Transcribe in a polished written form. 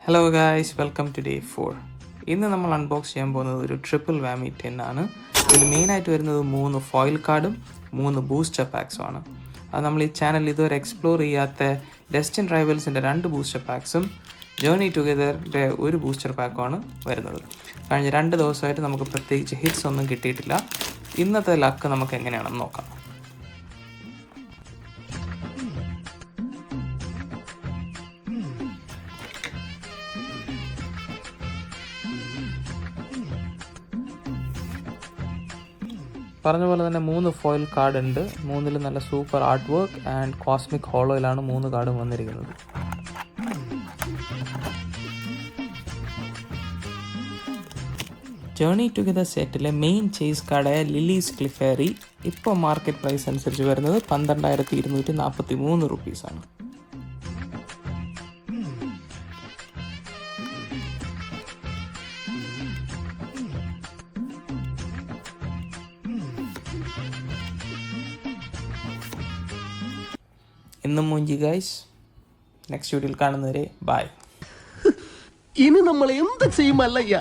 Hello guys, welcome to day 4. ഇന്ന് നമ്മൾ unbox ചെയ്യാൻ പോകുന്നത് ഒരു ട്രിപ്പിൾ വാമി ടെന്നാണ്. ഇതിൽ മെയിനായിട്ട് വരുന്നത് 3 ഫോയിൽ കാർഡും 3 ബൂസ്റ്റർ പാക്സുമാണ്. അത് നമ്മൾ ഈ ചാനൽ ഇതുവരെ എക്സ്പ്ലോർ ചെയ്യാത്ത ഡെസ്റ്റിൻ റൈവൽസിൻ്റെ 2 ബൂസ്റ്റർ പാക്സും ജേർണി ടുഗദറിൻ്റെ 1 ബൂസ്റ്റർ പാക്കുമാണ് വരുന്നത്. കഴിഞ്ഞ 2 ദിവസമായിട്ട് നമുക്ക് പ്രത്യേകിച്ച് ഹിറ്റ്സ് ഒന്നും കിട്ടിയിട്ടില്ല. ഇന്നത്തെ ലക്ക് നമുക്ക് എങ്ങനെയാണെന്ന് നോക്കാം. പറഞ്ഞ പോലെ തന്നെ 3 ഫോയിൽ കാർഡ് ഉണ്ട്. 3 നല്ല super art work and cosmic ഹോളോയിലാണ് 3 കാർഡും വന്നിരിക്കുന്നത്. ജേർണി ടുഗദർ സെറ്റിലെ മെയിൻ ചേസ് കാർഡായ ലിലീസ് ക്ലിഫേറി ഇപ്പോൾ മാർക്കറ്റ് പ്രൈസ് അനുസരിച്ച് വരുന്നത് 12,243 റുപ്പീസാണ്. ഇന്നും മൂഞ്ചി ഗൈസ്. നെക്സ്റ്റ് വീഡിയോയിൽ കാണുന്നവരെ ബൈ. ഇനി നമ്മൾ എന്ത് ചെയ്യുമല്ലയ്യ.